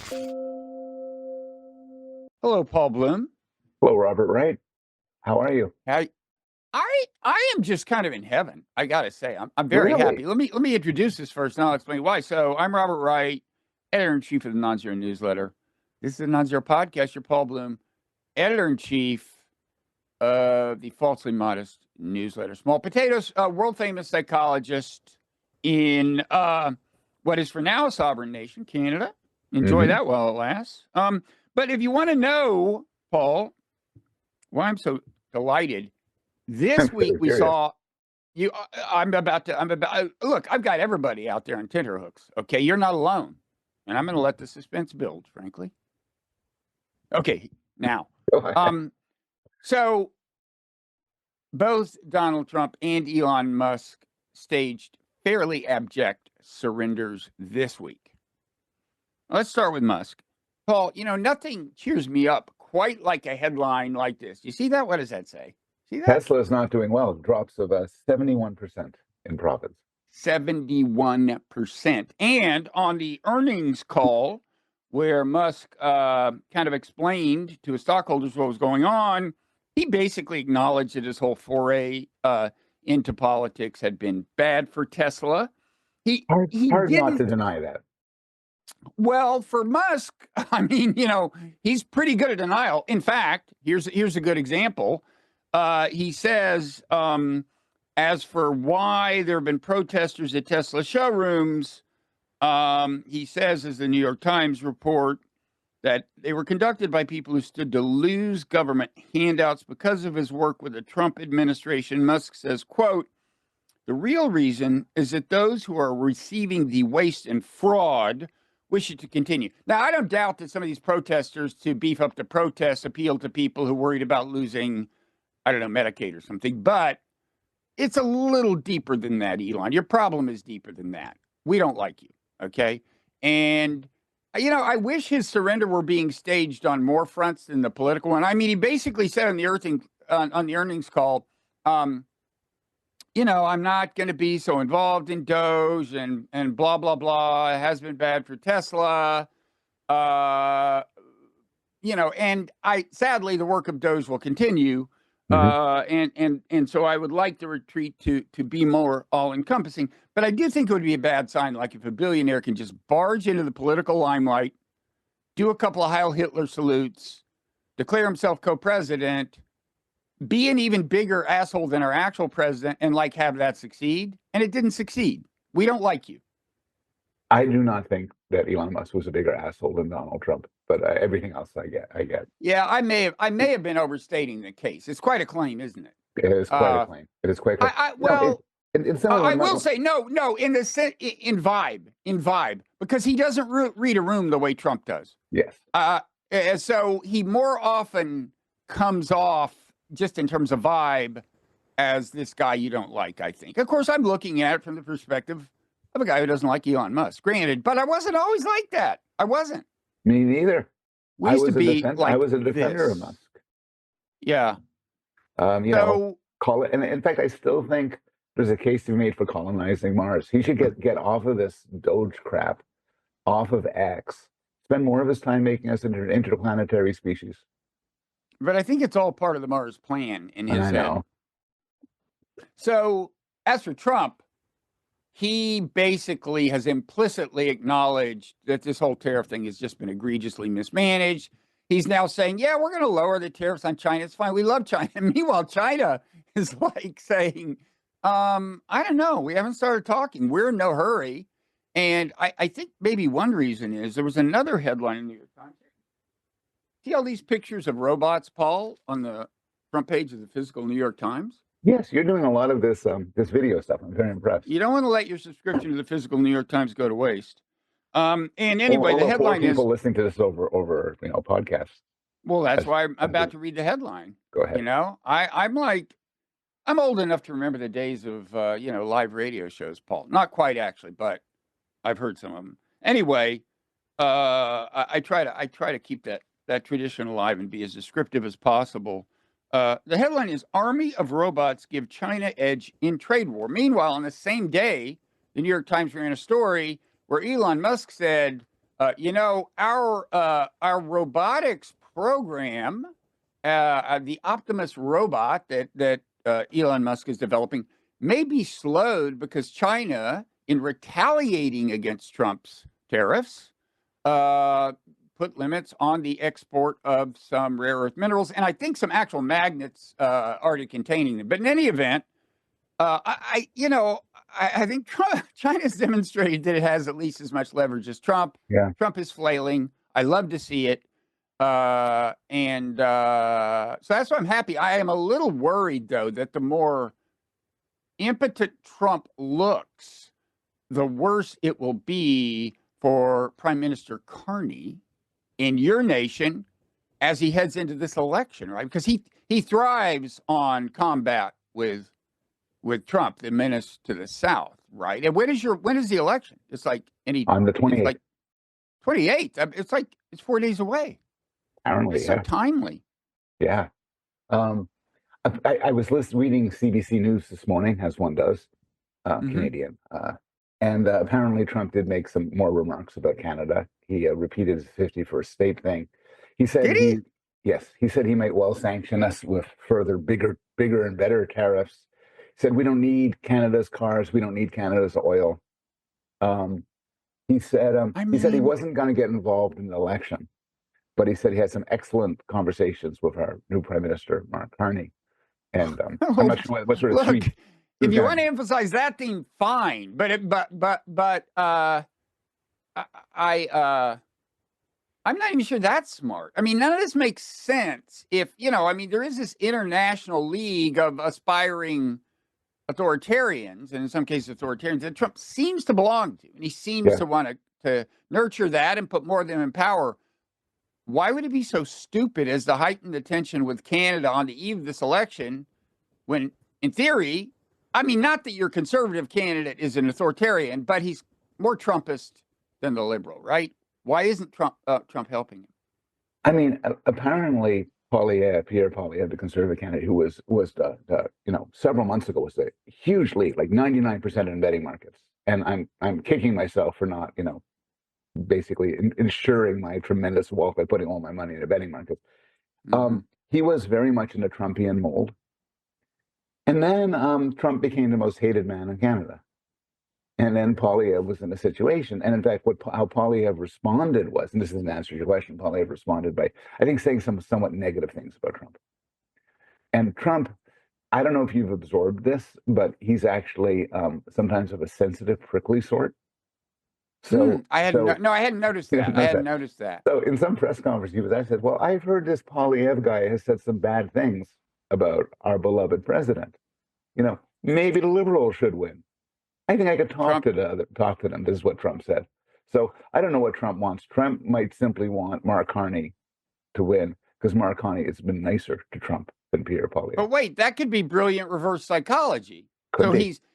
Hello, Paul Bloom. Hello, Robert Wright. How are you? I I am just kind of in heaven. I gotta say, I'm very happy. Really? Let me introduce this first, and I'll explain why. So I'm Robert Wright, editor in chief of the Non-Zero Newsletter. This is the Non-Zero Podcast. You're Paul Bloom, editor in chief of the falsely modest newsletter. Small Potatoes, world famous psychologist in what is for now a sovereign nation, Canada. Enjoy hmm that while it lasts. But if you want to know, Paul, why I'm so delighted. I'm This week very we curious. saw you. I'm about. Look, I've got everybody out there on tenterhooks. Okay, you're not alone, and I'm going to let the suspense build. Frankly. Okay, now, Go ahead. um, so both Donald Trump and Elon Musk staged fairly abject surrenders this week. Let's start with Musk. Paul, nothing cheers me up quite like a headline like this. You see that? What does that say? See that? Tesla is not doing well. Drops of 71% in profits. 71%. And on the earnings call, where Musk kind of explained to his stockholders what was going on, he basically acknowledged that his whole foray into politics had been bad for Tesla. He Hard not to didn't. deny that. Well, for Musk, I mean, he's pretty good at denial. In fact, here's a good example. He says, as for why there have been protesters at Tesla showrooms, he says, as the New York Times report, that they were conducted by people who stood to lose government handouts because of his work with the Trump administration. Musk says, quote, the real reason is that those who are receiving the waste and fraud wish it to continue. Now, I don't doubt that some of these protesters, to beef up the protests, appeal to people who are worried about losing, I don't know, Medicaid or something, but it's a little deeper than that, Elon. Your problem is deeper than that. We don't like you, okay? And, I wish his surrender were being staged on more fronts than the political one. I mean, he basically said on the earnings call, I'm not going to be so involved in Doge and blah, blah, blah. It has been bad for Tesla. Uh, and sadly, the work of Doge will continue. hmm And so I would like the retreat to be more all encompassing. But I do think it would be a bad sign, like if a billionaire can just barge into the political limelight, do a couple of Heil Hitler salutes, declare himself co-president, be an even bigger asshole than our actual president, and have that succeed. And it didn't succeed. We don't like you. I do not think that Elon Musk was a bigger asshole than Donald Trump, but everything else I get. Yeah, I may have been overstating the case. It's quite a claim, isn't it? It is quite a claim. It is quite a I no, well, it's similar I when will say no, in vibe, because he doesn't read a room the way Trump does. yes. So he more often comes off just in terms of vibe as this guy you don't like, I think. Of course, I'm looking at it from the perspective of a guy who doesn't like Elon Musk, granted, but I wasn't always like that. I wasn't. Me neither. We used to be I like was a defender of this. Musk. Yeah. You know, So call it. And in fact, I still think there's a case to be made for colonizing Mars. He should get off of this Doge crap, off of X. Spend more of his time making us an interplanetary species. but I think it's all part of the Mars plan in And his I head. know. So as for Trump, he basically has implicitly acknowledged that this whole tariff thing has just been egregiously mismanaged. He's now saying, yeah, we're going to lower the tariffs on China. It's fine. We love China. Meanwhile, China is saying, I don't know. We haven't started talking. We're in no hurry. And I think maybe one reason is there was another headline in the New York Times. See all these pictures of robots, Paul, on the front page of the physical New York Times? Yes, you're doing a lot of this this video stuff. I'm very impressed. You don't want to let your subscription to the physical New York Times go to waste. And anyway, All the the poor headline is, people listening to this over podcasts. well, that's As, why I'm as about to read the headline. Go ahead. I'm old enough to remember the days of, live radio shows, Paul. Not quite actually, but I've heard some of them. Anyway, I try to keep that tradition alive and be as descriptive as possible. The headline is Army of Robots Give China Edge in Trade War. Meanwhile, on the same day, the New York Times ran a story where Elon Musk said, Our robotics program, the Optimus robot that Elon Musk is developing, may be slowed because China, in retaliating against Trump's tariffs, put limits on the export of some rare earth minerals, and I think some actual magnets already containing them. But in any event, I think China's demonstrated that it has at least as much leverage as Trump. Yeah. Trump is flailing. I love to see it. So that's why I'm happy. I am a little worried, though, that the more impotent Trump looks, the worse it will be for Prime Minister Carney in your nation as he heads into this election, right? Because he thrives on combat with Trump, the menace to the South, right? And when is the election? It's like on the 28th. Like 28th. It's like it's 4 days away. Apparently, it's so timely. Yeah. I was reading CBC News this morning, as one does, Canadian, and apparently Trump did make some more remarks about Canada. He repeated his 51st state thing. He said Did he? Yes, he said he might well sanction us with further bigger and better tariffs. He said we don't need Canada's cars, we don't need Canada's oil. He said he wasn't going to get involved in the election, but he said he had some excellent conversations with our new Prime Minister, Mark Carney. And I'm not sure what sort of sweet. If you want to emphasize that thing, fine. I'm not even sure that's smart. I mean, none of this makes sense. If there is this international league of aspiring authoritarians, and in some cases authoritarians, that Trump seems to belong to, and he seems to want to nurture that and put more of them in power. Why would it be so stupid as to heighten the tension with Canada on the eve of this election when, in theory, I mean, not that your conservative candidate is an authoritarian, but he's more Trumpist than the liberal, right? Why isn't Trump helping him? I mean, apparently Pierre Poilievre, the conservative candidate, who was several months ago, was a huge lead, like 99% in betting markets. And I'm kicking myself for not, basically ensuring my tremendous wealth by putting all my money in the betting markets. He was very much in the Trumpian mold. And then Trump became the most hated man in Canada. And then Poilievre was in a situation. And in fact, how Poilievre responded was, and this is an answer to your question, Poilievre responded by, I think, saying some somewhat negative things about Trump. And Trump, I don't know if you've absorbed this, but he's actually sometimes of a sensitive, prickly sort. So I hadn't noticed that. I hadn't noticed that. So in some press conference, I said, well, I've heard this Poilievre guy has said some bad things about our beloved president. Maybe the liberals should win. I think I could talk to them. This is what Trump said. So I don't know what Trump wants. Trump might simply want Mark Carney to win because Mark Carney has been nicer to Trump than Pierre Poilievre. But wait, that could be brilliant reverse psychology.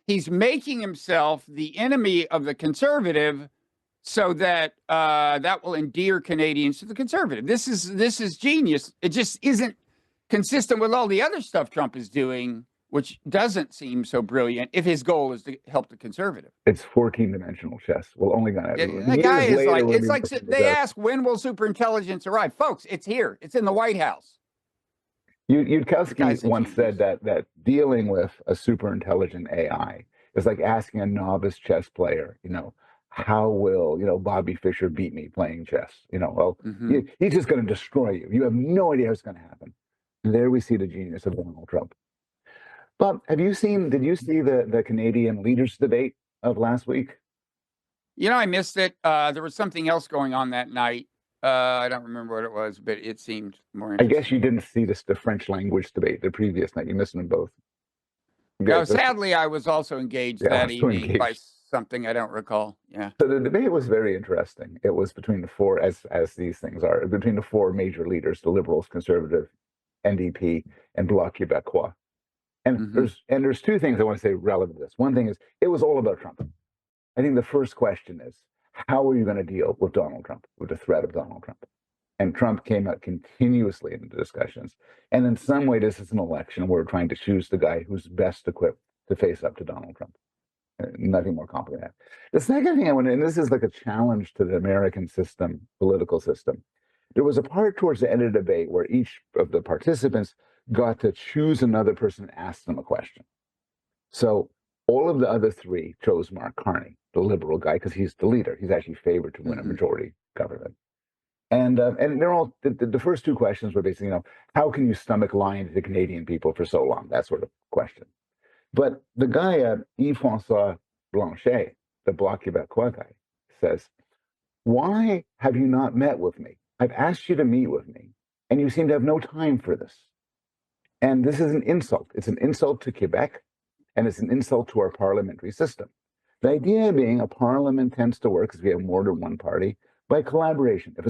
He's making himself the enemy of the conservative so that that will endear Canadians to the conservative. This is genius. It just isn't consistent with all the other stuff Trump is doing, which doesn't seem so brilliant if his goal is to help the conservative. It's 14-dimensional chess. We're only going to... The guy is like, it's like they ask, when will superintelligence arrive? Folks, it's here. It's in the White House. Yudkowsky once said that dealing with a superintelligent AI is like asking a novice chess player, how will, Bobby Fischer beat me playing chess? He's just going to destroy you. You have no idea what's going to happen. And there we see the genius of Donald Trump. Bob, did you see the Canadian leaders debate of last week? I missed it. There was something else going on that night. I don't remember what it was, but it seemed more interesting. I guess you didn't see the French language debate the previous night. You missed them both. No, sadly, I was also engaged that evening by something I don't recall. Yeah. So the debate was very interesting. It was between the four, as these things are, between the four major leaders: the Liberals, Conservative, NDP, and Bloc Québécois. And there's two things I want to say relevant to this. One thing is, it was all about Trump. I think the first question is, how are you going to deal with Donald Trump, with the threat of Donald Trump? And Trump came out continuously in the discussions. And in some way, this is an election where we're trying to choose the guy who's best equipped to face up to Donald Trump. Nothing more complicated. The second thing I want to, and this is like a challenge to the American system, political system. There was a part towards the end of the debate where each of the participants got to choose another person and ask them a question. So all of the other three chose Mark Carney, the liberal guy, because he's the leader. He's actually favored to win a majority government. And they're all the first two questions were basically, how can you stomach lying to the Canadian people for so long? That sort of question. But the guy, Yves-François Blanchet, the Bloc Québécois guy, says, why have you not met with me? I've asked you to meet with me, and you seem to have no time for this. And this is an insult. It's an insult to Quebec, and it's an insult to our parliamentary system. The idea being a parliament tends to work, because we have more than one party, by collaboration. If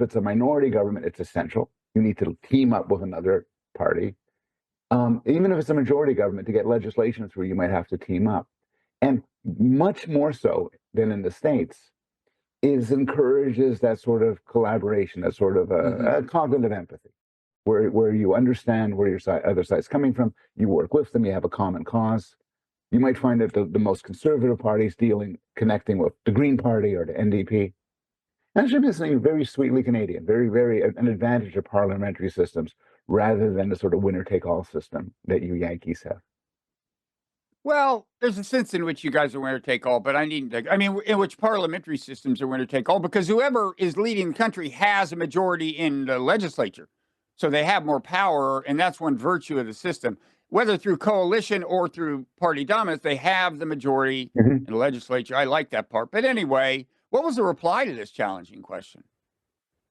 it's a minority government, it's essential. You need to team up with another party. Even if it's a majority government, to get legislation through, you might have to team up. And much more so than in the States, encourages that sort of collaboration, that sort of a cognitive empathy, where you understand where your other side's coming from, you work with them, you have a common cause. You might find that the most conservative parties connecting with the Green Party or the NDP. That should be something very sweetly Canadian, very, very an advantage of parliamentary systems rather than the sort of winner-take-all system that you Yankees have. Well, there's a sense in which you guys are winner-take-all, but in which parliamentary systems are winner-take-all, because whoever is leading the country has a majority in the legislature. So they have more power, and that's one virtue of the system. Whether through coalition or through party dominance, they have the majority in the legislature. I like that part. But anyway, what was the reply to this challenging question?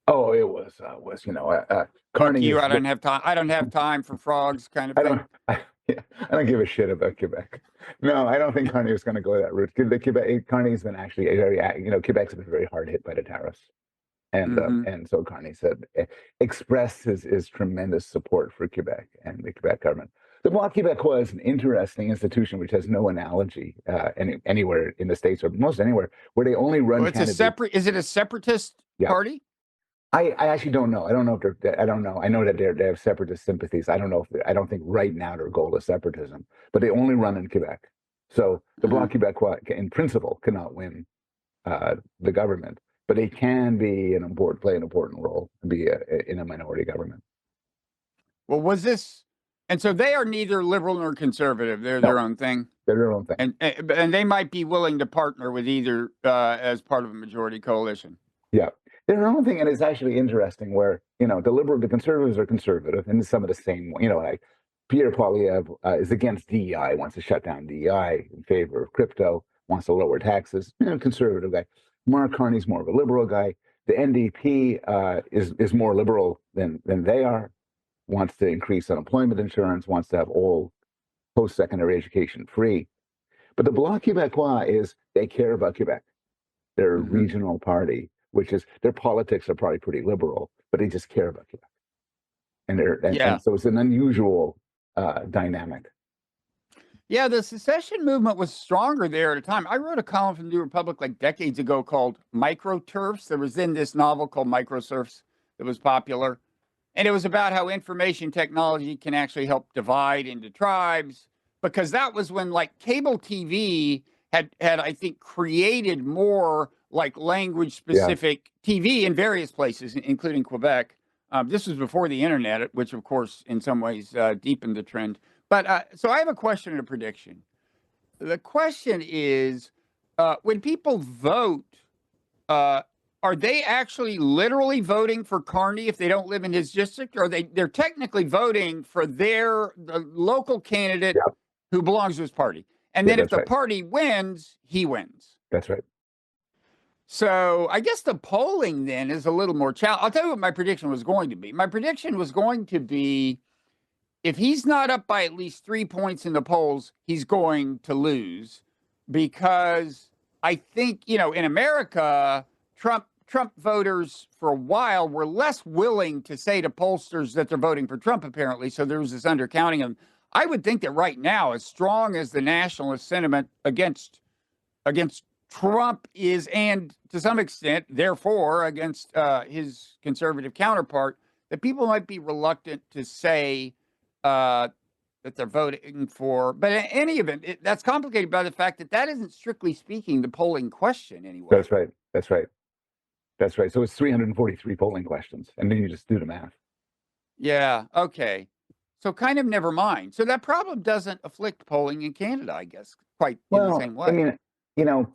Oh, it was Carney. You, I don't have time. I don't have time for frogs, kind of thing. I don't give a shit about Quebec. No, I don't think Carney was going to go that route. Carney's been actually Quebec's been very hard hit by the tariffs, and so Carney said expressed his tremendous support for Quebec and the Quebec government. The Bloc Québécois is an interesting institution which has no analogy anywhere in the States or most anywhere, where they only run. It's Is it a separatist party? I actually don't know. I don't know if they're. I don't know. I know that they have separatist sympathies. I don't know if I don't think right now their goal is separatism, but they only run in Quebec. So the Bloc Québécois, in principle, cannot win the government, but they can play an important role and be in a minority government. Well, and so they are neither liberal nor conservative. They're their own thing. They're their own thing, and they might be willing to partner with either as part of a majority coalition. Yeah. There's another thing, and it's actually interesting where, the conservatives are conservative, and some of the same, like Pierre Poilievre is against DEI, wants to shut down DEI in favor of crypto, wants to lower taxes, conservative guy. Mark Carney's more of a liberal guy. The NDP is more liberal than they are, wants to increase unemployment insurance, wants to have all post-secondary education free. But the Bloc Québécois they care about Quebec. They're a regional party, which is their politics are probably pretty liberal, but they just care about Quebec. And so it's an unusual dynamic. Yeah, the secession movement was stronger there at a time. I wrote a column for the New Republic like decades ago called Microturfs. There was then this novel called Microsurfs that was popular. And it was about how information technology can actually help divide into tribes, because that was when like cable TV had I think created more like language specific TV in various places, including Quebec. This was before the internet, which of course in some ways deepened the trend. But so I have a question and a prediction. The question is, when people vote, are they actually literally voting for Carney if they don't live in his district, or they're technically voting for the local candidate who belongs to his party? And then if the party wins, he wins. That's right. So I guess the polling then is a little more challenging. I'll tell you what my prediction was going to be. My prediction was going to be, if he's not up by at least 3 points in the polls, he's going to lose, because I think, in America, Trump voters for a while were less willing to say to pollsters that they're voting for Trump, apparently. So there was this undercounting of. I would think that right now, as strong as the nationalist sentiment against Trump is, and to some extent, therefore, against his conservative counterpart, that people might be reluctant to say that they're voting for. But in any event, that's complicated by the fact that isn't strictly speaking the polling question anyway. That's right. That's right. That's right. So it's 343 polling questions, and then you just do the math. Yeah. Okay. So kind of never mind. So that problem doesn't afflict polling in Canada, I guess, quite in the same way. I mean, you know,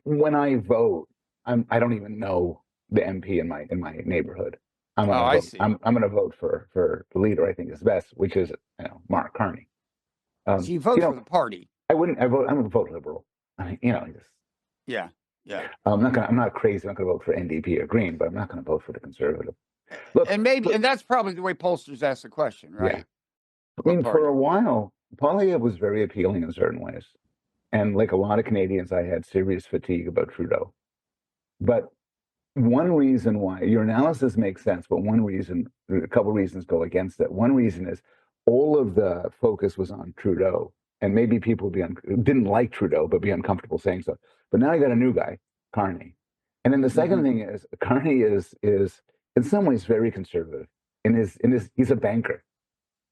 when I vote, I don't even know the MP in my neighborhood. I see. I'm going to vote for the leader I think is best, which is Mark Carney. So you vote for the party? I wouldn't. I'm going to vote liberal. I mean, just yeah. I'm not crazy. I'm not going to vote for NDP or Green, but I'm not going to vote for the Conservative. Look, and that's probably the way pollsters ask the question, right? Yeah. I mean, for a while, Poilievre was very appealing in certain ways. And like a lot of Canadians, I had serious fatigue about Trudeau. But one reason why, your analysis makes sense, but a couple reasons go against it. One reason is all of the focus was on Trudeau. And maybe people didn't like Trudeau, but be uncomfortable saying so. But now you got a new guy, Carney. And then the second thing is, Carney is in some ways very conservative. He's a banker.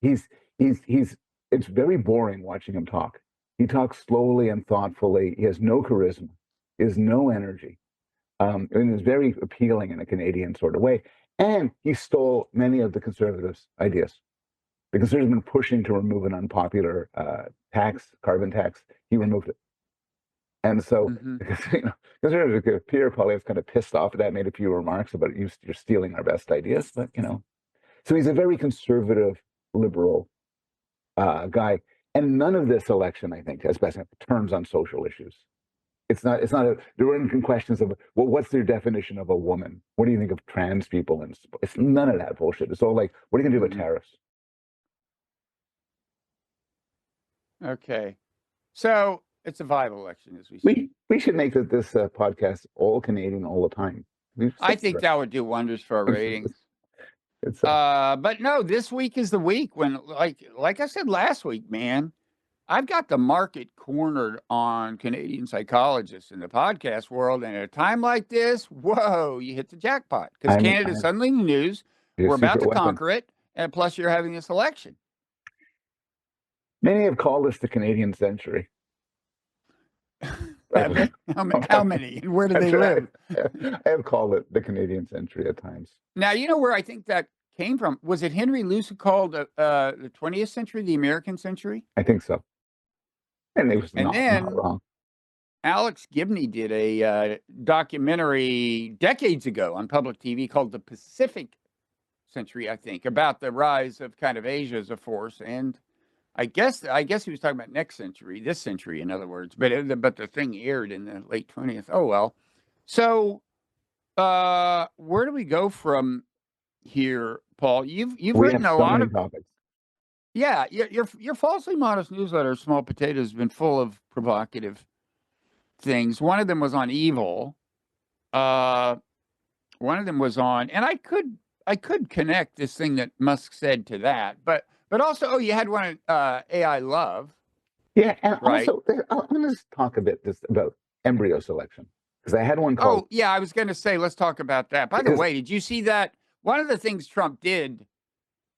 It's very boring watching him talk. He talks slowly and thoughtfully. He has no charisma. He has no energy. And it's very appealing in a Canadian sort of way. And he stole many of the Conservatives' ideas. The Conservatives have been pushing to remove an unpopular carbon tax. He removed it. And so, Conservatives, Pierre Poilievre's kind of pissed off at that, made a few remarks about you're stealing our best ideas. But, so he's a very conservative, liberal guy. And none of this election, I think, has turns on social issues. There weren't questions of, well, what's their definition of a woman? What do you think of trans people? And it's none of that bullshit. It's all like, what are you going to do about tariffs? Okay. So it's a vibe election, as we see. We should make this podcast all Canadian all the time. I think that would do wonders for our ratings. But no, this week is the week when, like I said last week, man, I've got the market cornered on Canadian psychologists in the podcast world. And at a time like this, whoa, you hit the jackpot because Canada's suddenly in the news. We're about to conquer it. And plus, you're having this election. Many have called this the Canadian century. How many? And where do they live? I have called it the Canadian century at times. Now, you know where I think that came from? Was it Henry Luce who called the 20th century the American century? I think so. And it was not wrong. Alex Gibney did a documentary decades ago on public TV called The Pacific Century, I think, about the rise of kind of Asia as a force. And I guess he was talking about this century, in other words. But the thing aired in the late 20th. Oh, well. So where do we go from here, Paul? You've written a lot of topics. Yeah, your falsely modest newsletter, Small Potatoes, has been full of provocative things. One of them was on evil. One of them was on, and I could connect this thing that Musk said to that, but also, you had one AI love. Yeah, and also, I'm going to talk a bit just about embryo selection because I had one called. Oh, yeah, I was going to say let's talk about that. By the way, did you see that? One of the things Trump did.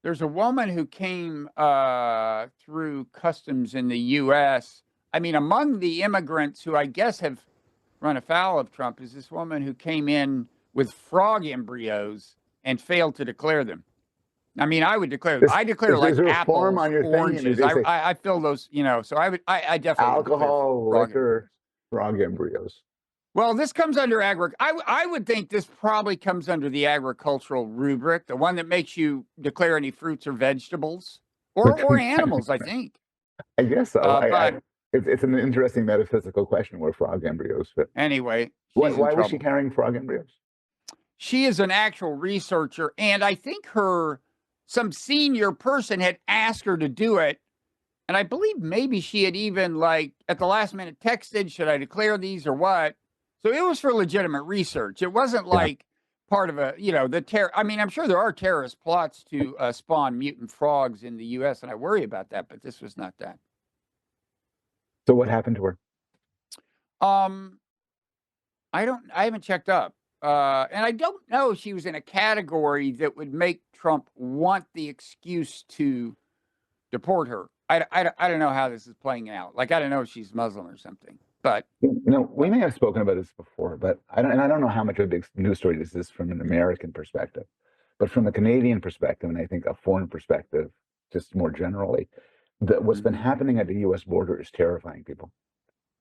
There's a woman who came through customs in the U.S. I mean, among the immigrants who I guess have run afoul of Trump is this woman who came in with frog embryos and failed to declare them. I mean, I would declare. I declare like apples, oranges. I fill those, So I definitely alcohol, liquor, frog embryos. Well, this comes under I would think this probably comes under the agricultural rubric, the one that makes you declare any fruits or vegetables or animals. I think. I guess so. But it's an interesting metaphysical question where frog embryos fit. Anyway, why was she carrying frog embryos? She is an actual researcher, and I think some senior person had asked her to do it. And I believe maybe she had even at the last minute texted, should I declare these or what? So it was for legitimate research. It wasn't part of I mean, I'm sure there are terrorist plots to spawn mutant frogs in the U.S. and I worry about that, but this was not that. So what happened to her? I haven't checked up. And I don't know if she was in a category that would make Trump want the excuse to deport her. I don't know how this is playing out. Like, I don't know if she's Muslim or something, but We may have spoken about this before, but I don't know how much of a big news story this is from an American perspective, but from a Canadian perspective, and I think a foreign perspective, just more generally, that what's been happening at the U.S. border is terrifying people.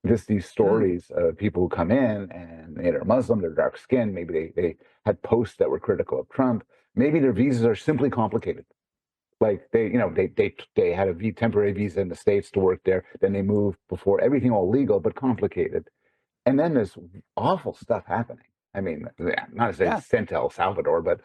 Just these stories of people who come in and they're Muslim, they're dark skinned, maybe they had posts that were critical of Trump, maybe their visas are simply complicated. Like they had a temporary visa in the States to work there, then they moved before everything all legal but complicated, and then there's awful stuff happening. I mean, not to say yeah. sent to El Salvador, but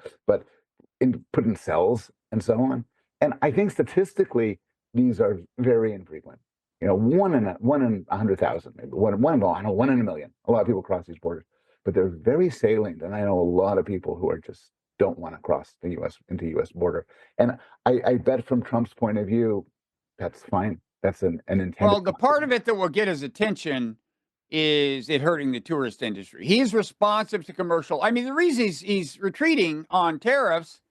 put in cells and so on. And I think statistically these are very infrequent. One in 100,000, maybe one in I don't know, 1 in a million. A lot of people cross these borders, but they're very salient, and I know a lot of people who are just don't want to cross the U.S. into U.S. border. And I bet from Trump's point of view, that's fine. That's an intended. Well, the part of it that will get his attention is it hurting the tourist industry. He's responsive to commercial. I mean, the reason he's retreating on tariffs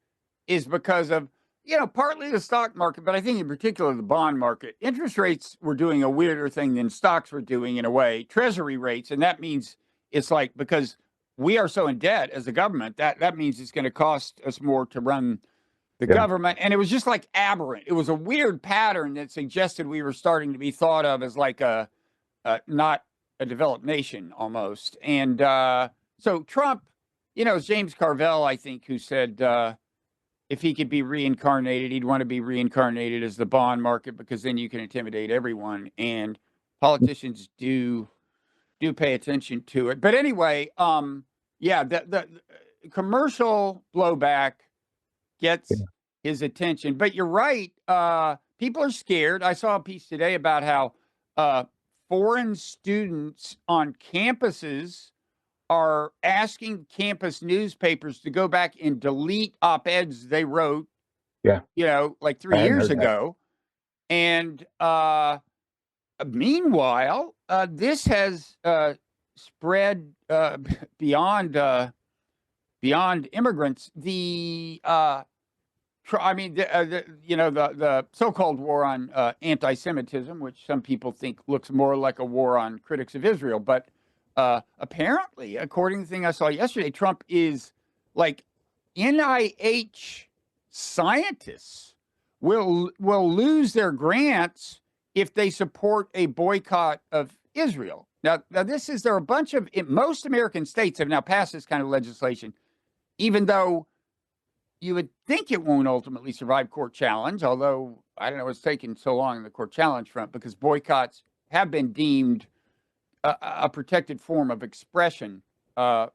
is because of, partly the stock market, but I think in particular the bond market. Interest rates were doing a weirder thing than stocks were doing in a way, treasury rates. And that means it's like, because we are so in debt as a government, that means it's going to cost us more to run the government. And it was just like aberrant. It was a weird pattern that suggested we were starting to be thought of as like not a developed nation almost. And so Trump, it's James Carville, I think, who said if he could be reincarnated, he'd want to be reincarnated as the bond market, because then you can intimidate everyone. And politicians do pay attention to it. But anyway, the commercial blowback gets his attention. But you're right. People are scared. I saw a piece today about how foreign students on campuses are asking campus newspapers to go back and delete op-eds they wrote, like 3 years ago. And meanwhile, this has spread beyond immigrants. The so-called war on anti-Semitism, which some people think looks more like a war on critics of Israel, but apparently, according to the thing I saw yesterday, Trump is like NIH scientists will lose their grants if they support a boycott of Israel. Now there are a bunch of most American states have now passed this kind of legislation, even though you would think it won't ultimately survive court challenge. Although I don't know what's taking so long in the court challenge front, because boycotts have been deemed a protected form of expression by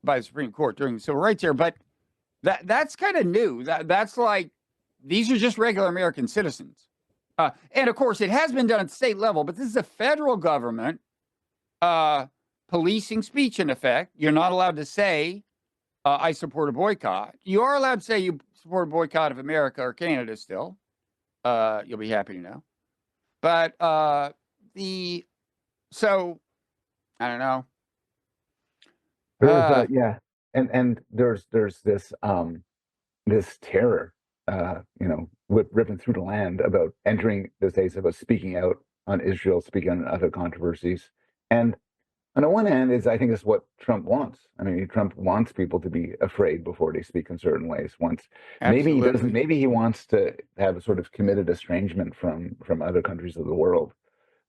the Supreme Court during the civil rights era. But that's kind of new. That's like, these are just regular American citizens. And of course, it has been done at the state level, but this is a federal government policing speech, in effect. You're not allowed to say, I support a boycott. You are allowed to say you support a boycott of America or Canada still. You'll be happy to know. But so I don't know. And there's this terror, ripping through the land about entering the states, about speaking out on Israel, speaking on other controversies. And on the one hand, I think it's what Trump wants. I mean, Trump wants people to be afraid before they speak in certain ways. Maybe he doesn't. Maybe he wants to have a sort of committed estrangement from other countries of the world.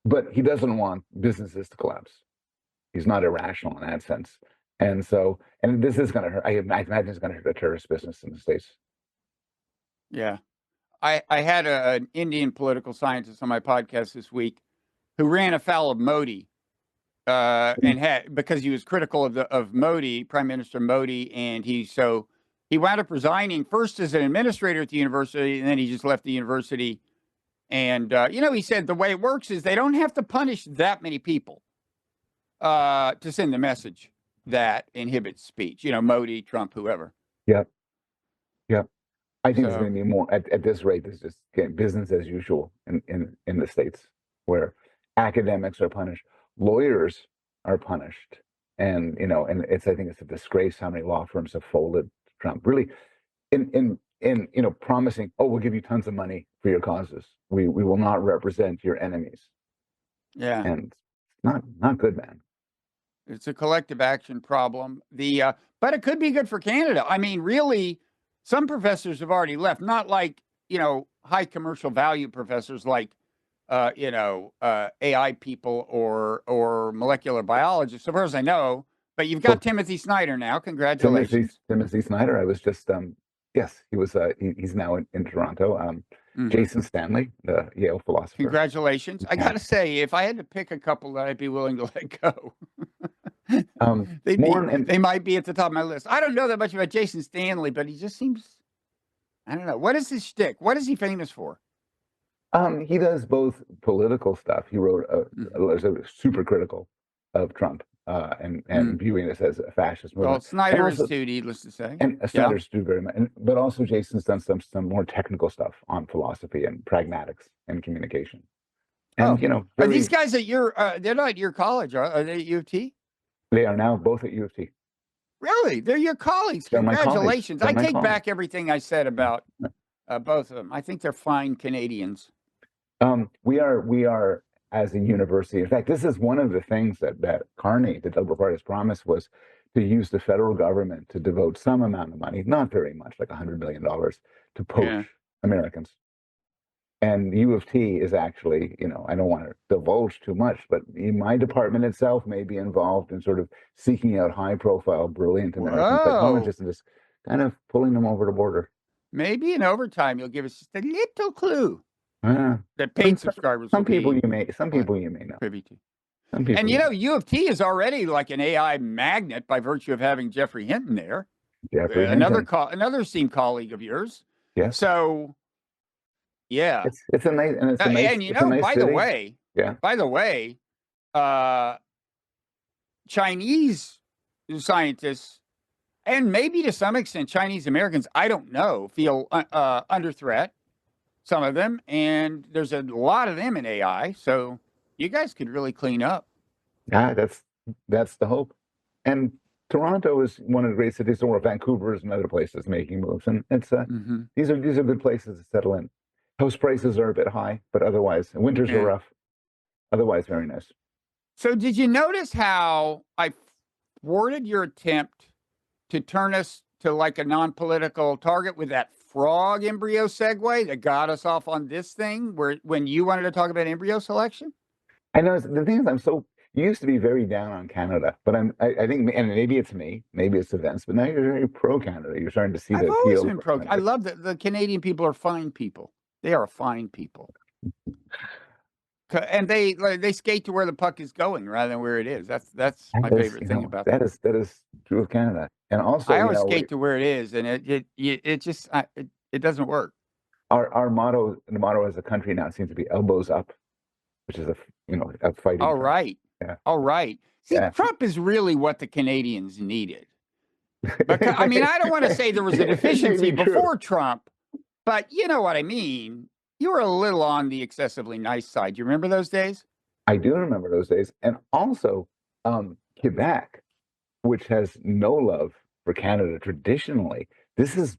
But he doesn't want businesses to collapse. He's not irrational in that sense. And so, and this is going to hurt. I imagine it's going to hurt the terrorist business in the States. Yeah. I had an Indian political scientist on my podcast this week who ran afoul of Modi and because he was critical of Modi, Prime Minister Modi. And he wound up resigning first as an administrator at the university, and then he just left the university. And, he said the way it works is they don't have to punish that many people to send the message that inhibits speech, Modi, Trump, whoever. Yep. I think it's going to be more at this rate. It's just business as usual in the States, where academics are punished, lawyers are punished. And, and I think it's a disgrace how many law firms have folded Trump. Really, in in promising, oh, we'll give you tons of money for your causes. We will not represent your enemies. Yeah. And not good, man. It's a collective action problem. But it could be good for Canada. I mean, really, some professors have already left. Not like high commercial value professors like AI people or molecular biologists, as far as I know. But you've got Timothy Snyder now. Congratulations, Timothy Snyder. I was just yes, he was. He's now in Toronto. Jason Stanley, the Yale philosopher. Congratulations. I got to say, if I had to pick a couple that I'd be willing to let go, they might be at the top of my list. I don't know that much about Jason Stanley, but he just seems, I don't know. What is his shtick? What is he famous for? He does both political stuff. He wrote super critical of Trump and viewing this as a fascist movement. Well, Snyder is too, needless to say. And Snyder's too very much. But also Jason's done some more technical stuff on philosophy and pragmatics and communication. And are these guys at your? They're not at your college, are they? At U of T? They are now both at U of T. Really? They're your colleagues. Congratulations! I take back everything I said about both of them. I think they're fine Canadians. We are as a university. In fact, this is one of the things that Carney, the Labour Party's promise, was to use the federal government to devote some amount of money, not very much, like $100 million, to poach Americans. And U of T is actually, I don't want to divulge too much, but my department itself may be involved in sort of seeking out high-profile, brilliant American psychologists and just kind of pulling them over the border. Maybe in overtime you'll give us just a little clue. That paid subscribers. Some people you may know. Privy to. And U of T is already like an AI magnet by virtue of having Jeffrey Hinton there. Another esteemed colleague of yours. Yes. So, yeah, it's a nice and by the way, Chinese scientists and maybe to some extent Chinese Americans, I don't know, feel under threat. Some of them, and there's a lot of them in AI, so you guys could really clean up. Yeah, that's the hope. And Toronto is one of the great cities, or Vancouver is another places making moves, and it's these are good places to settle in. House prices are a bit high, but otherwise winters are rough. Otherwise, very nice. So, did you notice how I thwarted your attempt to turn us to like a non-political target with that frog embryo segue that got us off on this thing when you wanted to talk about embryo selection? I know the thing is you used to be very down on Canada, but I think, and maybe it's me, maybe it's events, but now you're very pro Canada. You're starting to see I've always been pro. I love that the Canadian people are fine people. They are fine people. And they skate to where the puck is going rather than where it is. That's my favorite thing about that. That is true of Canada. And also, I always skate to where it is, and it just it doesn't work. Our motto, the motto as a country now seems to be elbows up, which is a fighting. All right, all right. See, Trump is really what the Canadians needed. Because, I mean, I don't want to say there was a deficiency before Trump, but you know what I mean. You were a little on the excessively nice side. Do you remember those days? I do remember those days, and also Quebec, which has no love for Canada traditionally. This is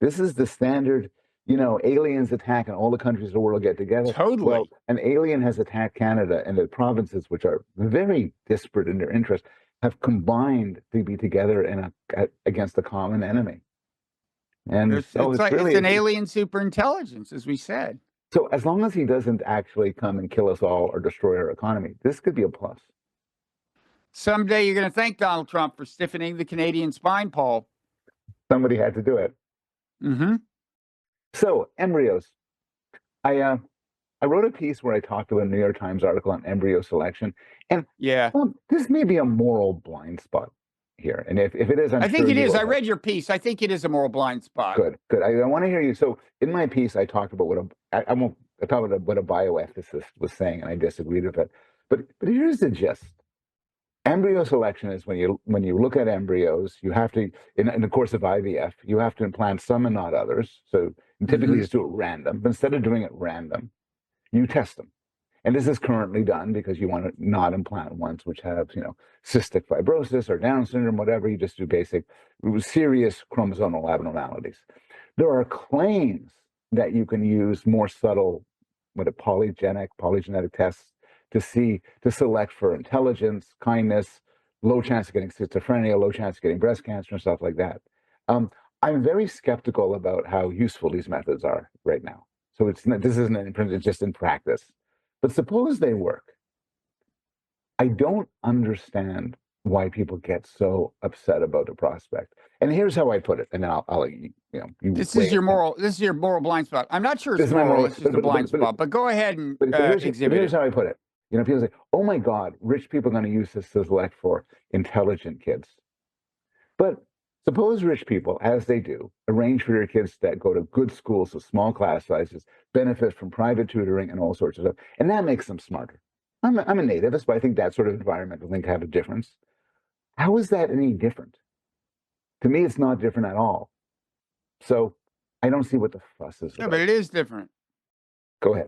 the standard, aliens attack and all the countries of the world get together. Totally. Well, an alien has attacked Canada, and the provinces, which are very disparate in their interests, have combined to be together against a common enemy. And it's an alien superintelligence, as we said. So as long as he doesn't actually come and kill us all or destroy our economy, this could be a plus. Someday you're going to thank Donald Trump for stiffening the Canadian spine, Paul. Somebody had to do it. Mm-hmm. So embryos. I wrote a piece where I talked about a New York Times article on embryo selection, and this may be a moral blind spot here, and if it is, I think it is. I read your piece. I think it is a moral blind spot. Good. I want to hear you. So in my piece, I talked about what a bioethicist was saying, and I disagreed with it. But here's the gist. Embryo selection is when you look at embryos, you have to, in the course of IVF, you have to implant some and not others. So you typically just do it random. But instead of doing it random, you test them. And this is currently done because you want to not implant ones which have, cystic fibrosis or Down syndrome, whatever. You just do basic, serious chromosomal abnormalities. There are claims that you can use more subtle, polygenetic tests to select for intelligence, kindness, low chance of getting schizophrenia, low chance of getting breast cancer, and stuff like that. I'm very skeptical about how useful these methods are right now. So this isn't just in practice. But suppose they work. I don't understand why people get so upset about the prospect. And here's how I put it, and then I'll you This weigh is it in. This is your moral blind spot. I'm not sure This it's is my moral. moral, It's just a blind spot. But go ahead and exhibit here's it. how I put it. People say, "Oh my God, rich people are going to use this to select for intelligent kids." But suppose rich people, as they do, arrange for their kids that go to good schools with small class sizes, benefit from private tutoring and all sorts of stuff, and that makes them smarter. I'm a nativist, but I think that sort of environmental thing can have a difference. How is that any different? To me, it's not different at all. So I don't see what the fuss is Yeah, about. but it is different. Go ahead.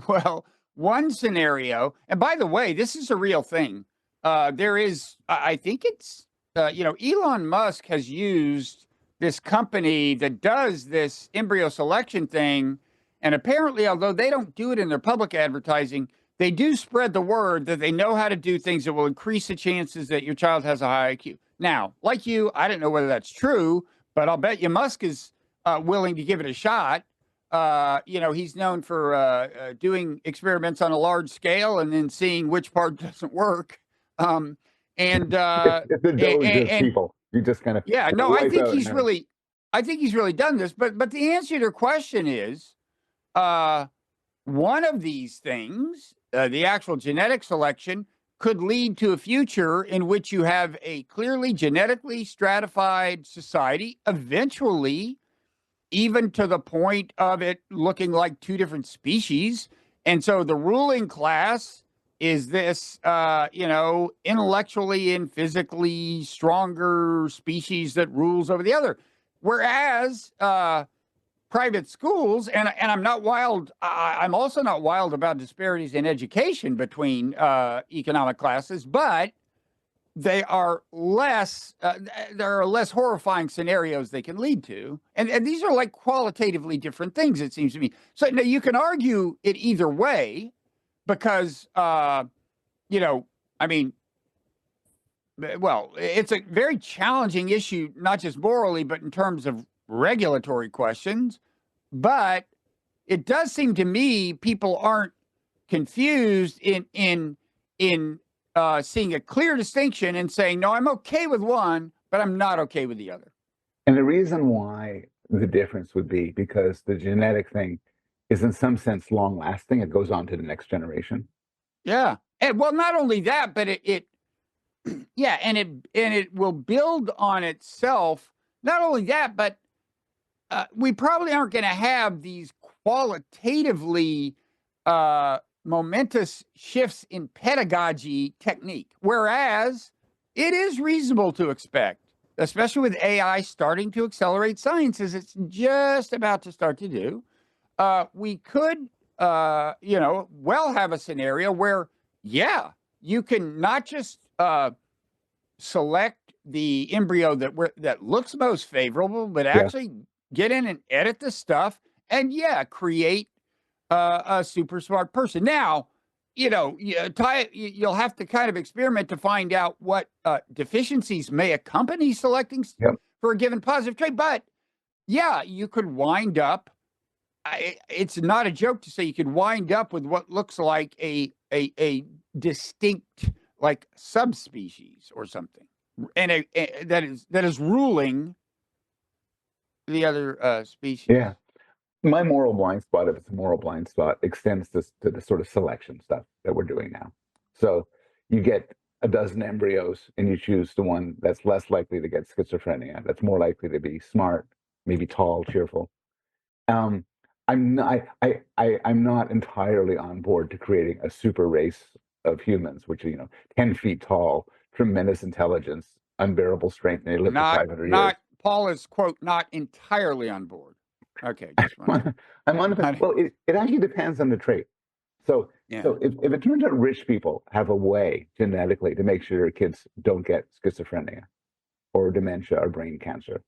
Well, one scenario, and by the way, this is a real thing. There is, I think it's, Elon Musk has used this company that does this embryo selection thing. And apparently, although they don't do it in their public advertising, they do spread the word that they know how to do things that will increase the chances that your child has a high IQ. Now, like you, I don't know whether that's true, but I'll bet you Musk is willing to give it a shot. He's known for doing experiments on a large scale and then seeing which part doesn't work. If the doge is people, you just kind of yeah, no, wipe I think he's really done this. But the answer to your question is, one of these things, the actual genetic selection, could lead to a future in which you have a clearly genetically stratified society, eventually, even to the point of it looking like two different species. And so the ruling class is this, intellectually and physically stronger species that rules over the other. Whereas private schools, and I'm not wild. I'm also not wild about disparities in education between economic classes, but they are less. There are less horrifying scenarios they can lead to, and these are like qualitatively different things. It seems to me. So now you can argue it either way, because I mean, well, it's a very challenging issue, not just morally, but in terms of regulatory questions. But it does seem to me people aren't confused in seeing a clear distinction and saying, no, I'm okay with one, but I'm not okay with the other. And the reason why the difference would be because the genetic thing is in some sense long lasting. It goes on to the next generation. Yeah. And well, not only that, but it will build on itself. Not only that, but we probably aren't going to have these qualitatively momentous shifts in pedagogy technique, whereas it is reasonable to expect, especially with AI starting to accelerate science as it's just about to start to do, we could, well have a scenario where, yeah, you can not just select the embryo that looks most favorable, but actually get in and edit the stuff and create a super smart person. Now, you'll have to kind of experiment to find out what deficiencies may accompany selecting for a given positive trait. But yeah, you could wind up. It's not a joke to say you could wind up with what looks like a distinct like subspecies or something, and that is ruling the other species. Yeah. My moral blind spot, if it's a moral blind spot, extends to the sort of selection stuff that we're doing now. So you get a dozen embryos and you choose the one that's less likely to get schizophrenia, that's more likely to be smart, maybe tall, cheerful. I'm not entirely on board to creating a super race of humans, which are 10 feet tall, tremendous intelligence, unbearable strength, and they live for 500 years. Paul is, quote, not entirely on board. Okay, just one. Well, it actually depends on the trait. So if it turns out rich people have a way genetically to make sure their kids don't get schizophrenia or dementia or brain cancer,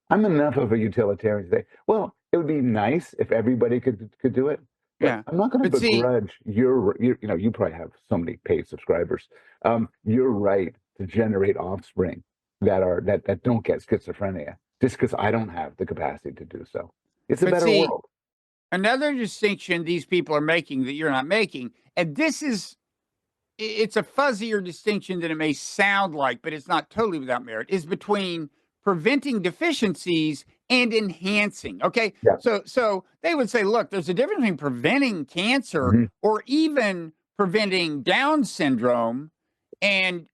I'm enough of a utilitarian to say, well, it would be nice if everybody could do it, but Yeah. I'm not going to But see, begrudge your, you know, you probably have so many paid subscribers. Your right to generate offspring that don't get schizophrenia just because I don't have the capacity to do so. It's a but better see, world. another distinction these people are making that you're not making, and this is it's a fuzzier distinction than it may sound like, but it's not totally without merit, is between preventing deficiencies and enhancing. Okay. Yeah. So they would say, look, there's a difference between preventing cancer Hmm. or even preventing Down syndrome and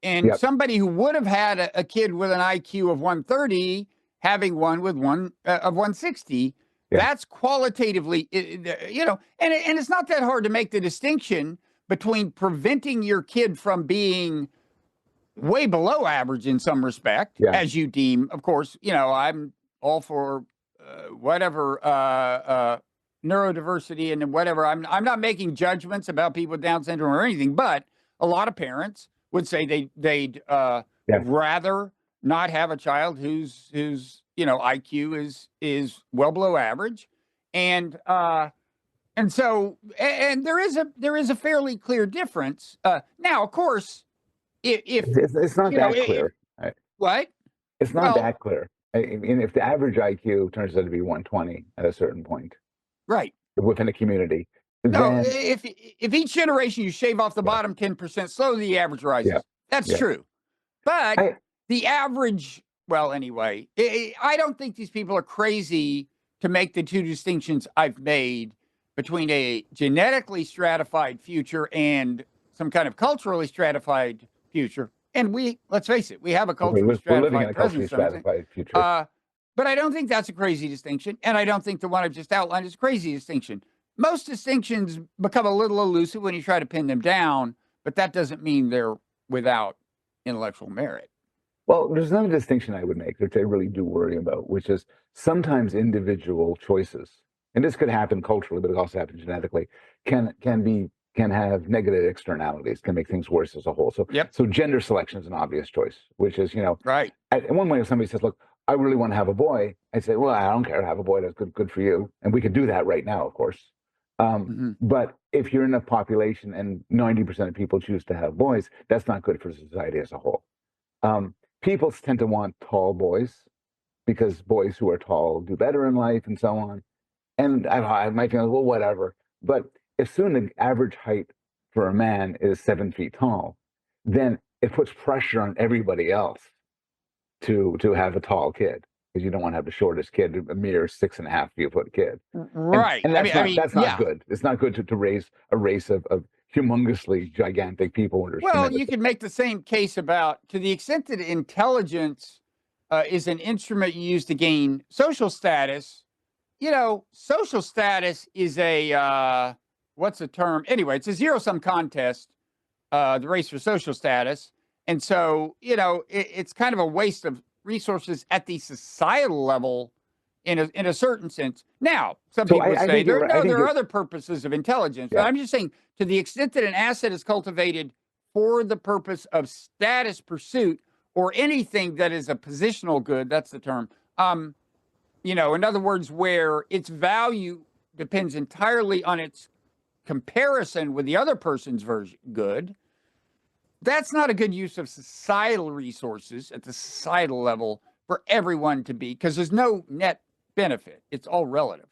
Yep. somebody who would have had a kid with an IQ of 130 having one with one of 160. Yeah. That's qualitatively, and it's not that hard to make the distinction between preventing your kid from being way below average in some respect, Yeah. as you deem. Of course, I'm all for whatever neurodiversity and whatever. I'm not making judgments about people with Down syndrome or anything, but a lot of parents would say they'd Yeah. rather not have a child whose IQ is well below average, and so, and there is a fairly clear difference. Now, of course, if It's not that if clear. Right? what? It's not Well, that clear. I mean, if the average IQ turns out to be 120 at a certain point right. within a community, No, then if each generation you shave off the yeah, bottom 10%, slowly the average yeah, rises. That's yeah. true. But I the average, well, anyway, I don't think these people are crazy to make the two distinctions I've made between a genetically stratified future and some kind of culturally stratified future. And let's face it, we have a culturally we're living in stratified a present culturally to some extent. stratified future. Uh, but I don't think that's a crazy distinction. And I don't think the one I've just outlined is a crazy distinction. Most distinctions become a little elusive when you try to pin them down, but that doesn't mean they're without intellectual merit. Well, there's another distinction I would make, which I really do worry about, which is sometimes individual choices, and this could happen culturally, but it also happens genetically, can have negative externalities, can make things worse as a whole. So Yep. so gender selection is an obvious choice, which is, Right. in one way, if somebody says, "Look, I really want to have a boy," I say, "Well, I don't care. Have a boy. That's good for you." And we could do that right now, of course. Hmm. But if you're in a population and 90% of people choose to have boys, that's not good for society as a whole. Um, People tend to want tall boys because boys who are tall do better in life and so on. And I might think, well, whatever. But if soon the average height for a man is 7 feet tall, then it puts pressure on everybody else to have a tall kid because you don't want to have the shortest kid, a mere 6.5 foot kid. Right. And that's not Yeah. good. It's not good to raise a race of humongously gigantic people when there's Well, tremendous. you could make the same case about to the extent that intelligence is an instrument you use to gain social status. Social status is what's the term? Anyway, it's a zero sum contest, the race for social status. And so, it's kind of a waste of resources at the societal level in a certain sense. Now, some So people would I say think you're right. I think there are you're other purposes of intelligence. But yeah. I'm just saying, to the extent that an asset is cultivated for the purpose of status pursuit or anything that is a positional good, that's the term. In other words, where its value depends entirely on its comparison with the other person's good, that's not a good use of societal resources at the societal level for everyone to be, because there's no net benefit. It's all relative.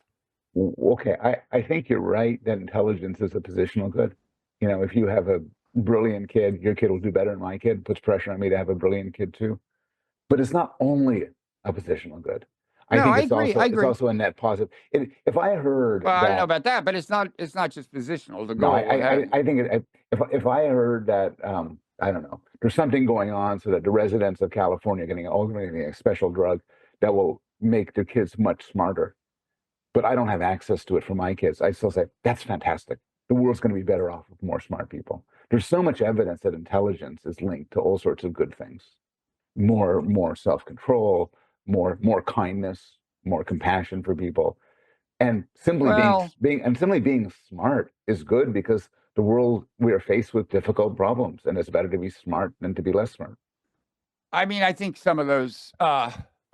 Okay, I think you're right that intelligence is a positional good. If you have a brilliant kid, your kid will do better than my kid, puts pressure on me to have a brilliant kid too. But it's not only a positional good. I No, think I agree. I it's agree. also a net positive. If I heard Well, I don't know that, about that, but it's not just positional. The no, goal ahead. I think if I heard that, I don't know, there's something going on so that the residents of California are getting a special drug that will make their kids much smarter, but I don't have access to it for my kids, I still say that's fantastic. The world's going to be better off with more smart people. There's so much evidence that intelligence is linked to all sorts of good things. More self-control, more kindness, more compassion for people. And Well, simply being smart is good because the world we are faced with difficult problems, and it's better to be smart than to be less smart. I mean, I think some of those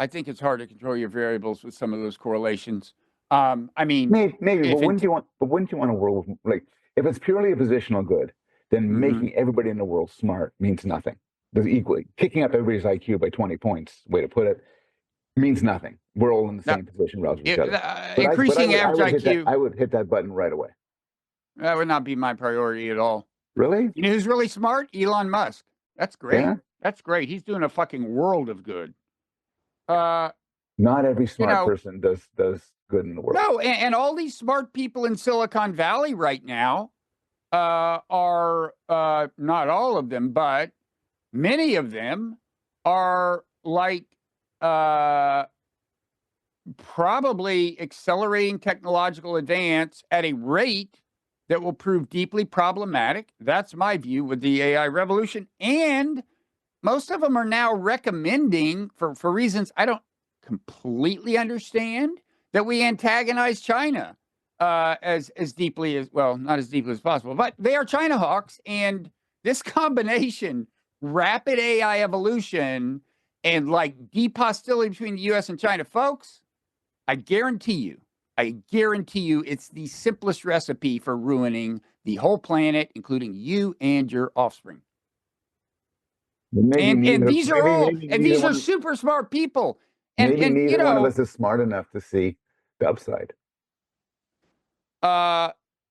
I think it's hard to control your variables with some of those correlations. I mean, Maybe, but if wouldn't you want? But wouldn't you want a world like if it's purely a positional good, then Mhm. making everybody in the world smart means nothing. There's equally kicking up everybody's IQ by 20 points, way to put it, means nothing. We're all in the Now, same position relative to each other. increasing average IQ, I would hit that button right away. that would not be my priority at all. Really? You know who's really smart? Elon Musk. That's great. Yeah. That's great. He's doing a fucking world of good. Not every You smart know, person does good in the world. no, and all these smart people in Silicon Valley right now are not all of them, but many of them are like probably accelerating technological advance at a rate that will prove deeply problematic. That's my view with the AI revolution. And most of them are now recommending, for reasons I don't completely understand, that we antagonize China as deeply as, well, not as deeply as possible, but they are China hawks. And this combination, rapid AI evolution and like deep hostility between the US and China, folks, I guarantee you, it's the simplest recipe for ruining the whole planet, including you and your offspring. And these are all, and these are super smart people. And neither you know, one of us is smart enough to see the upside.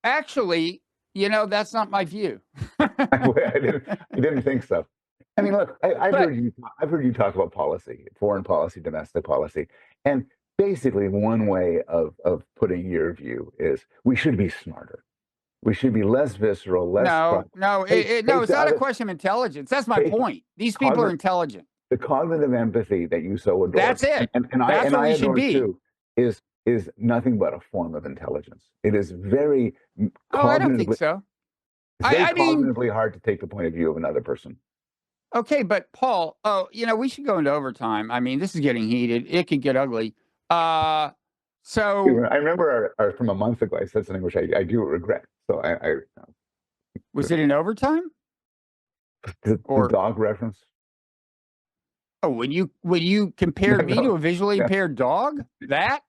Actually, you know, that's not my view. I didn't think so. I mean, look, I've heard you talk about policy, foreign policy, domestic policy, and basically one way of putting your view is we should be smarter. We should be less visceral, less. No, it's not a question of intelligence. That's my point. These people are intelligent. The cognitive empathy that you so adore. That's it. And that's what we should be. Too, is nothing but a form of intelligence. It is very I don't think so. It's very cognitively hard to take the point of view of another person. Okay, but Paul, you know, we should go into overtime. I mean, this is getting heated. It could get ugly. So I remember from a month ago, I said something which I do regret. So I was it in overtime? The dog reference? Oh, when you compared me to a visually impaired dog, that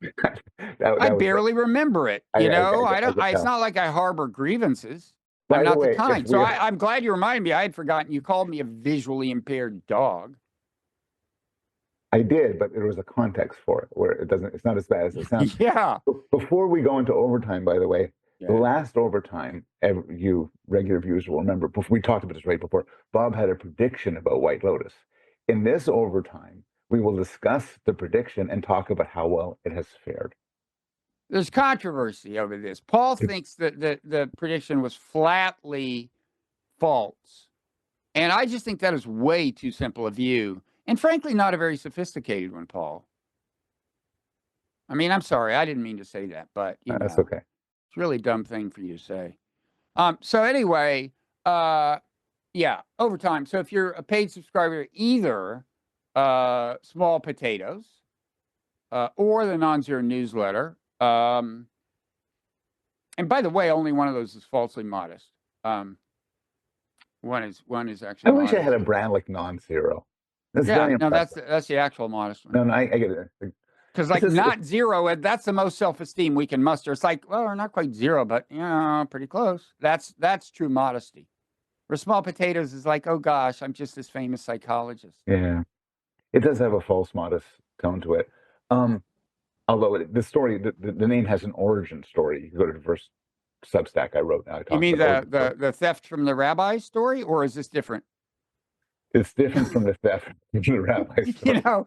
I barely remember it. You know, I don't. It's not like I harbor grievances. I'm not the kind. So I'm glad you reminded me. I had forgotten you called me a visually impaired dog. I did, but there was a context for it where it's not as bad as it sounds. Yeah. Before we go into overtime, by the way, the last overtime, you regular viewers will remember, we talked about this right before, Bob had a prediction about White Lotus. In this overtime, we will discuss the prediction and talk about how well it has fared. There's controversy over this. Paul thinks that the prediction was flatly false. And I just think that is way too simple a view. And frankly, not a very sophisticated one, Paul. I mean, I'm sorry. I didn't mean to say that, but that's okay. It's a really dumb thing for you to say. So anyway, yeah, overtime. So if you're a paid subscriber, either Small Potatoes or the Non-Zero newsletter. And by the way, only one of those is falsely modest. One is actually. I wish I had a brand like Non-Zero. Yeah, no, that's the actual modest one. No, I get it. Because like not zero, that's the most self-esteem we can muster. It's like, well, we're not quite zero, but pretty close. That's true modesty. Where Small Potatoes is like, oh gosh, I'm just this famous psychologist. Yeah, it does have a false modest tone to it. Although the story, the name has an origin story. You can go to the first Substack I wrote. Now you mean the theft from the rabbi story, or is this different? It's different from the theft from the rabbi story. You know,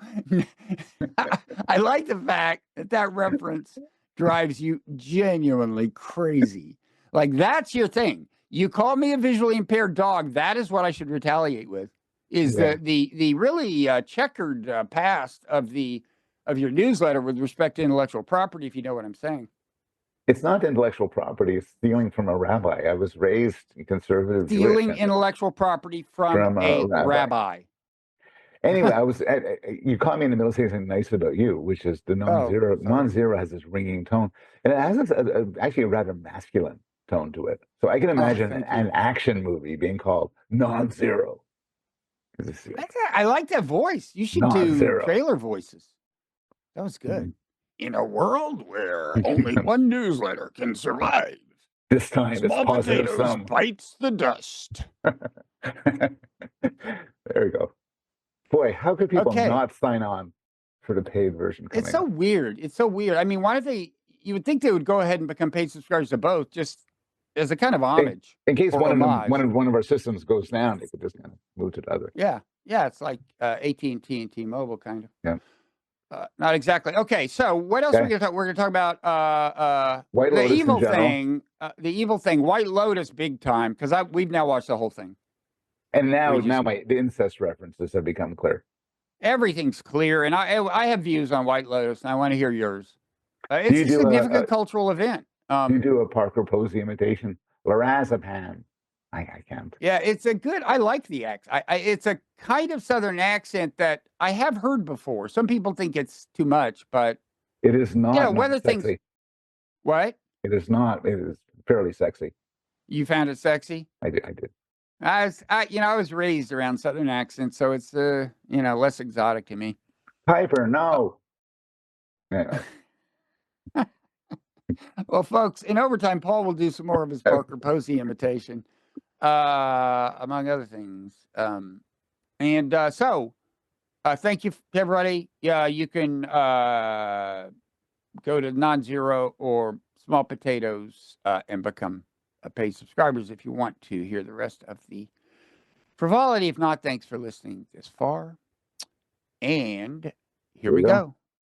I like the fact that reference drives you genuinely crazy. Like that's your thing. You call me a visually impaired dog. That is what I should retaliate with. Is the really checkered past of your newsletter with respect to intellectual property, if you know what I'm saying. It's not intellectual property. It's stealing from a rabbi. I was raised conservative. Stealing intellectual property from a rabbi. Anyway, you caught me in the middle of saying something nice about you, which is the non-zero. Non-zero has this ringing tone, and it has actually a rather masculine tone to it. So I can imagine an action movie being called Non-Zero. I like that voice. You should do trailer voices. That was good. In a world where only one newsletter can survive, This time it's Small positive Potatoes sum. bites the dust. There we go. Boy, how could people not sign on for the paid version coming It's so weird. It's so weird. I mean, why don't they? You would think they would go ahead and become paid subscribers to both, just as a kind of homage. In case or one homage. of our systems goes down, they could just kind of move to the other. Yeah, yeah. It's like AT&T and T-Mobile, kind of. Yeah. Not exactly. Okay, so what else are we going to talk? We're going to talk about White the Lotus evil in general. thing. The evil thing, White Lotus, big time. Because we've now watched the whole thing. And now the incest references have become clear. Everything's clear, and I have views on White Lotus, and I want to hear yours. It's a significant cultural event. You do a Parker Posey imitation, Lorazepam. I can't. Yeah, it's a good. I like the accent. It's a kind of Southern accent that I have heard before. Some people think it's too much, but it is not. Whether sexy. things. What? It is not. It is fairly sexy. You found it sexy? I did. I was raised around Southern accents, so it's less exotic to me. Piper, no. Anyway. Well, folks, in overtime, Paul will do some more of his Parker Posey imitation, among other things. So thank you to everybody. Yeah, you can go to Non-Zero or Small Potatoes and become paid subscribers if you want to hear the rest of the frivolity. If not, thanks for listening this far. And here we go.